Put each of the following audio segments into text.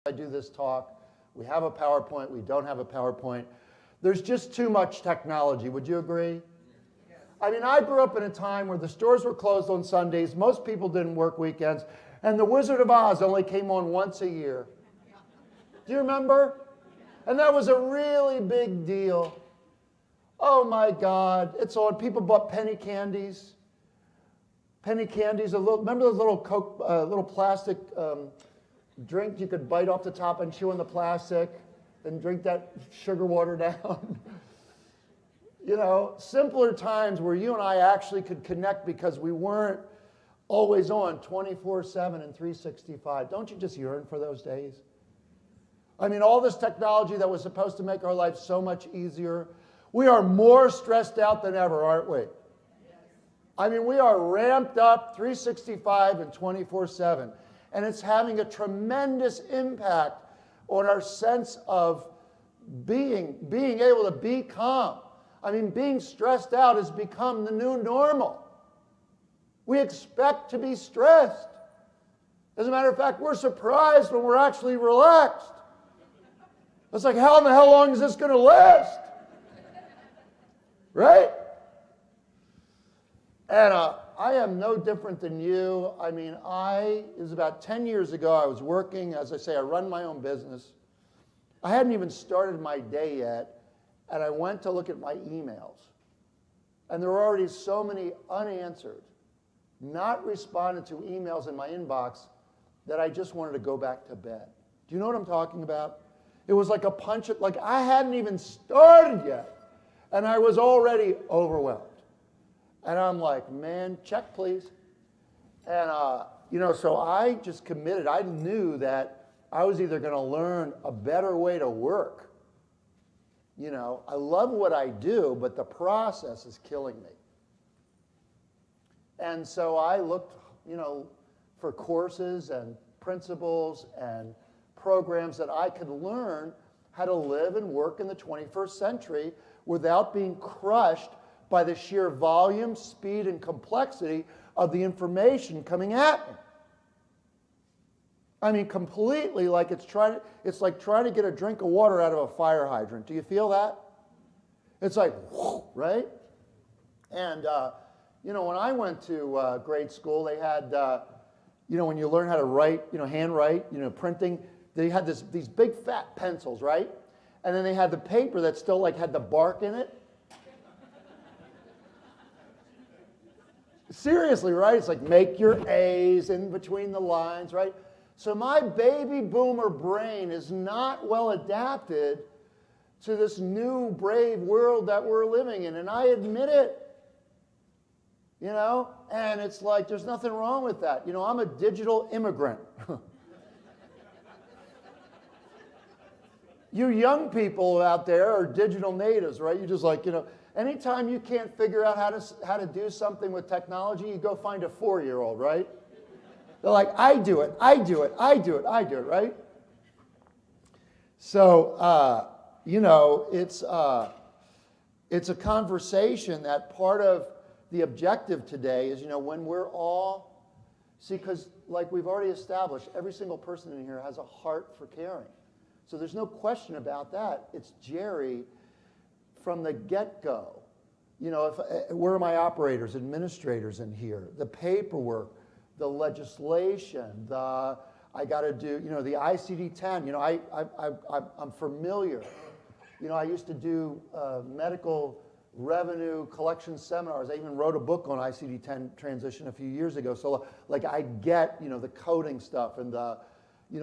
I do this talk. We have a PowerPoint. We don't have a PowerPoint. There's just too much technology. Would you agree? I mean, I grew up in a time where the stores were closed on Sundays. Most people didn't work weekends. And The Wizard of Oz only came on once a year. Do you remember? And that was a really big deal. Oh my God, it's on. People bought penny candies. Penny candies, remember those little Coke, little plastic drink you could bite off the top and chew on the plastic and drink that sugar water down? You know, simpler times where you and I actually could connect because we weren't always on 24/7 and 365. Don't you just yearn for those days? I mean, all this technology that was supposed to make our life so much easier. We are more stressed out than ever, aren't we? I mean, we are ramped up 365 and 24/7. And it's having a tremendous impact on our sense of being able to be calm. I mean, being stressed out has become the new normal. We expect to be stressed. As a matter of fact, we're surprised when we're actually relaxed. It's like, how in the hell long is this going to last? Right? And I am no different than you. I mean, it was about 10 years ago. I was working, as I say, I run my own business. I hadn't even started my day yet, and I went to look at my emails. And there were already so many unanswered, not responded to emails in my inbox that I just wanted to go back to bed. Do you know what I'm talking about? It was like a punch, like I hadn't even started yet, and I was already overwhelmed. And I'm like, man, check please. And, so I just committed. I knew that I was either going to learn a better way to work. You know, I love what I do, but the process is killing me. And so I looked, for courses and principles and programs that I could learn how to live and work in the 21st century without being crushed by the sheer volume, speed, and complexity of the information coming at me. I mean, completely like it's like trying to get a drink of water out of a fire hydrant. Do you feel that? It's like, right? And, when I went to grade school, they had, when you learn how to write, handwrite, printing, they had these big fat pencils, right? And then they had the paper that still had the bark in it. Seriously, right? It's like make your A's in between the lines, right? So my baby boomer brain is not well adapted to this new brave world that we're living in, and I admit it. And it's like there's nothing wrong with that. I'm a digital immigrant. You young people out there are digital natives, right? You just anytime you can't figure out how to do something with technology, you go find a 4-year-old, right? They're like, I do it, right? So, it's a conversation that part of the objective today is, when we're all, because like we've already established, every single person in here has a heart for caring. So there's no question about that. It's Jerry from the get-go. Where are my operators, administrators in here? The paperwork, the legislation, I got to do, the ICD-10. I'm familiar. I used to do medical revenue collection seminars. I even wrote a book on ICD-10 transition a few years ago. So I get, the coding stuff and the,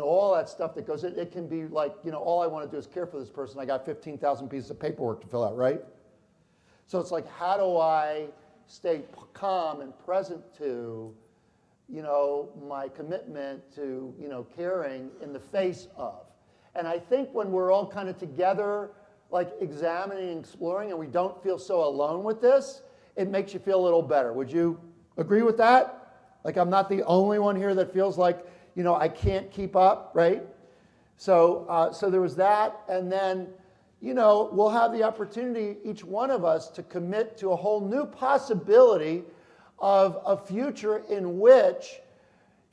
all that stuff that goes in. It can be all I want to do is care for this person. I got 15,000 pieces of paperwork to fill out, right? So it's like, how do I stay calm and present to, my commitment to, caring in the face of. And I think when we're all kind of together, examining and exploring, and we don't feel so alone with this, it makes you feel a little better. Would you agree with that? I'm not the only one here that feels like, I can't keep up, right? So there was that, and then, we'll have the opportunity, each one of us, to commit to a whole new possibility of a future in which,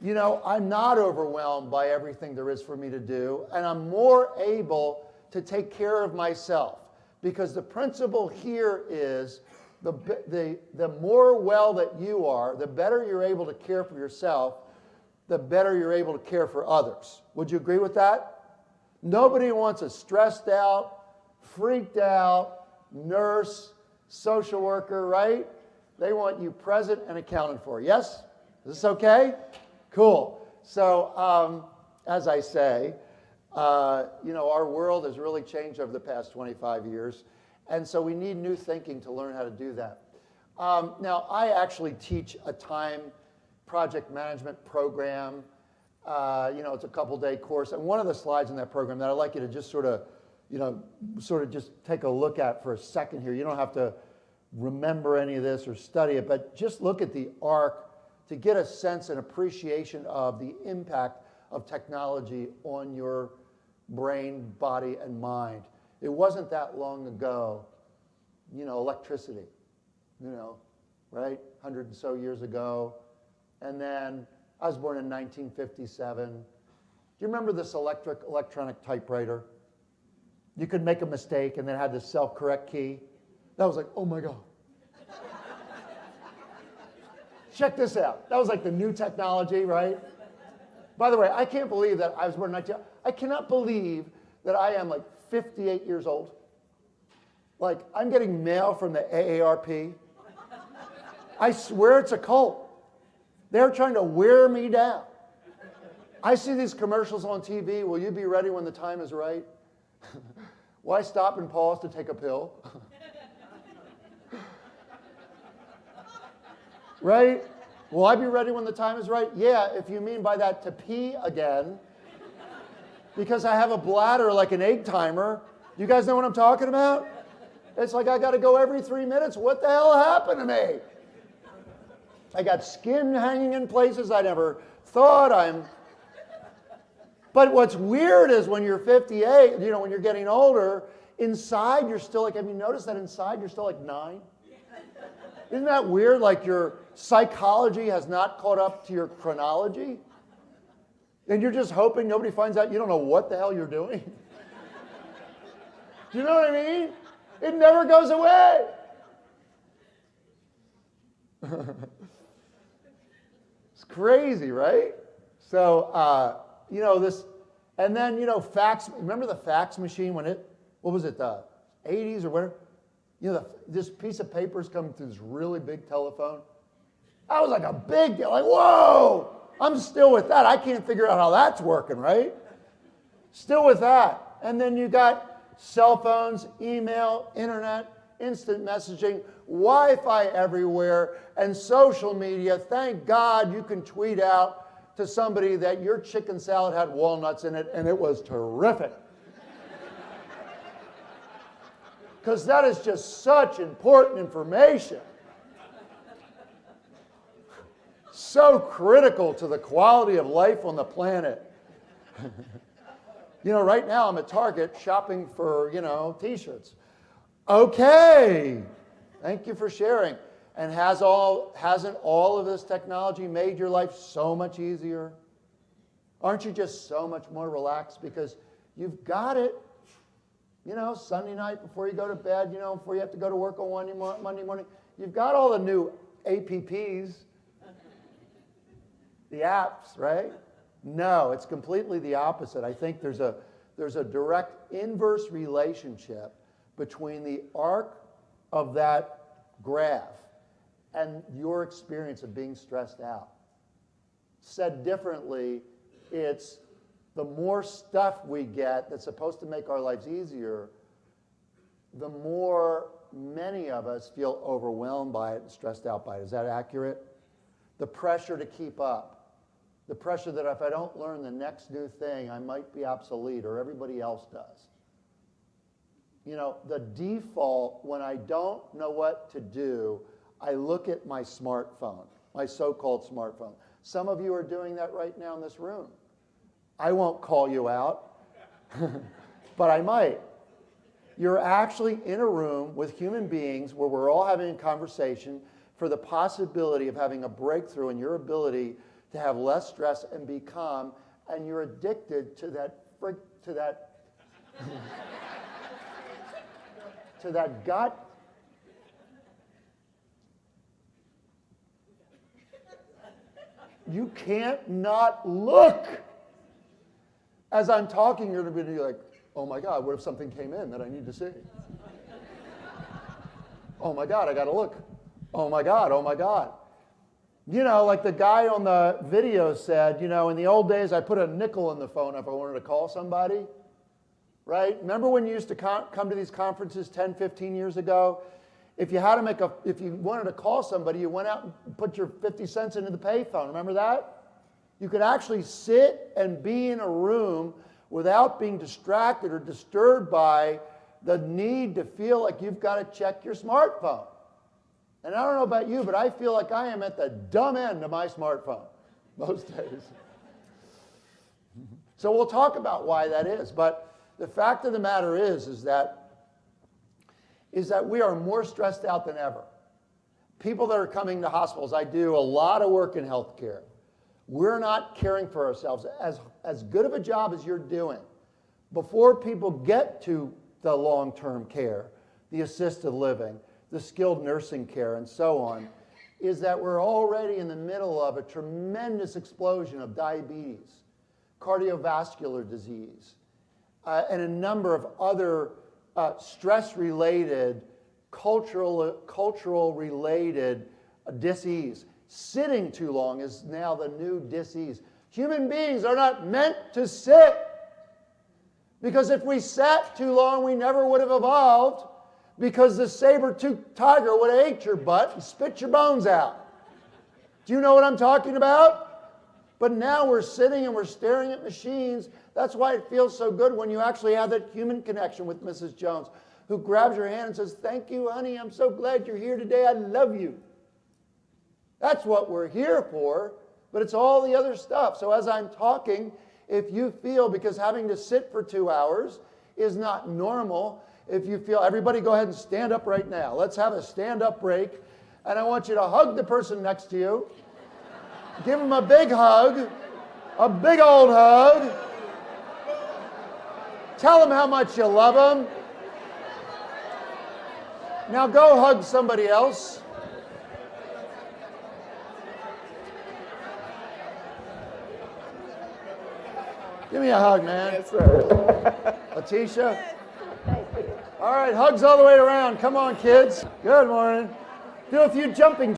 You know, I'm not overwhelmed by everything there is for me to do, and I'm more able to take care of myself. Because the principle here is the more well that you are, the better you're able to care for yourself, the better you're able to care for others. Would you agree with that? Nobody wants a stressed out, freaked out nurse, social worker, right? They want you present and accounted for. Yes? Is this okay? Cool. So, as I say, you know, our world has really changed over the past 25 years, and so we need new thinking to learn how to do that. Now, I actually teach a time project management program. You know, it's a couple-day course, and one of the slides in that program that I'd like you to just sort of, you know, just take a look at for a second here. You don't have to remember any of this or study it, but just look at the arc to get a sense and appreciation of the impact of technology on your brain, body, and mind. It wasn't that long ago, you know, electricity, you know, right? 100 and so years ago. And then I was born in 1957. Do you remember this electronic typewriter? You could make a mistake and then had this self-correct key. That was like, oh my God. Check this out. That was like the new technology, right? By the way, I can't believe that I was born in 19... I cannot believe that I am like 58 years old. Like, I'm getting mail from the AARP. I swear it's a cult. They're trying to wear me down. I see these commercials on TV. Will you be ready when the time is right? Why stop and pause to take a pill? Right? Will I be ready when the time is right? Yeah, if you mean by that to pee again. Because I have a bladder like an egg timer. You guys know what I'm talking about? It's like I got to go every 3 minutes. What the hell happened to me? I got skin hanging in places I never thought. But what's weird is when you're 58, you know, when you're getting older, inside you're still like, have you noticed that inside you're still like 9? Isn't that weird? Like your psychology has not caught up to your chronology? And you're just hoping nobody finds out you don't know what the hell you're doing? Do you know what I mean? It never goes away. It's crazy, right? So, you know, this, and then, you know, fax, remember the fax machine when it, what was it, the 80s or whatever? You know, this piece of paper's coming through this really big telephone. That was like a big deal. Like, whoa, I'm still with that. I can't figure out how that's working, right? Still with that. And then you got cell phones, email, internet, instant messaging, Wi-Fi everywhere, and social media. Thank God you can tweet out to somebody that your chicken salad had walnuts in it, and it was terrific. Because that is just such important information. So critical to the quality of life on the planet. You know, right now I'm at Target shopping for, you know, t-shirts. Okay, thank you for sharing. And hasn't all of this technology made your life so much easier? Aren't you just so much more relaxed because you've got it? You know, Sunday night before you go to bed, you know, before you have to go to work on Monday morning, you've got all the new apps, the apps, right? No, it's completely the opposite. I think there's a direct inverse relationship between the arc of that graph and your experience of being stressed out. Said differently, it's the more stuff we get that's supposed to make our lives easier, the more many of us feel overwhelmed by it and stressed out by it. Is that accurate? The pressure to keep up. The pressure that if I don't learn the next new thing, I might be obsolete or everybody else does. You know, the default, when I don't know what to do, I look at my smartphone, my so-called smartphone. Some of you are doing that right now in this room. I won't call you out, but I might. You're actually in a room with human beings where we're all having a conversation for the possibility of having a breakthrough in your ability to have less stress and be calm, and you're addicted to that to that gut. You can't not look. As I'm talking, you're going to be like, oh my God, what if something came in that I need to see? Oh my God, I got to look. Oh my God, oh my God. You know, like the guy on the video said, you know, in the old days, I put a nickel in the phone if I wanted to call somebody, right? Remember when you used to come to these conferences 10, 15 years ago? If you wanted to call somebody, you went out and put your 50 cents into the payphone. Remember that? You could actually sit and be in a room without being distracted or disturbed by the need to feel like you've got to check your smartphone. And I don't know about you, but I feel like I am at the dumb end of my smartphone most days. So we'll talk about why that is. But the fact of the matter is that we are more stressed out than ever. People that are coming to hospitals, I do a lot of work in healthcare. We're not caring for ourselves. As good of a job as you're doing, before people get to the long-term care, the assisted living, the skilled nursing care, and so on, is that we're already in the middle of a tremendous explosion of diabetes, cardiovascular disease, and a number of other stress-related, cultural-related disease. Sitting too long is now the new disease. Human beings are not meant to sit, because if we sat too long, we never would have evolved, because the saber-toothed tiger would have ate your butt and spit your bones out. Do you know what I'm talking about? But now we're sitting and we're staring at machines. That's why it feels so good when you actually have that human connection with Mrs. Jones, who grabs your hand and says, "Thank you, honey. I'm so glad you're here today. I love you." That's what we're here for, but it's all the other stuff. So as I'm talking, if you feel, because having to sit for 2 hours is not normal, if you feel, everybody go ahead and stand up right now. Let's have a stand-up break. And I want you to hug the person next to you. Give them a big hug, a big old hug. Tell them how much you love them. Now go hug somebody else. Give me a hug, man. Yes, sir. Letitia? All right, hugs all the way around. Come on, kids. Good morning. Do a few jumping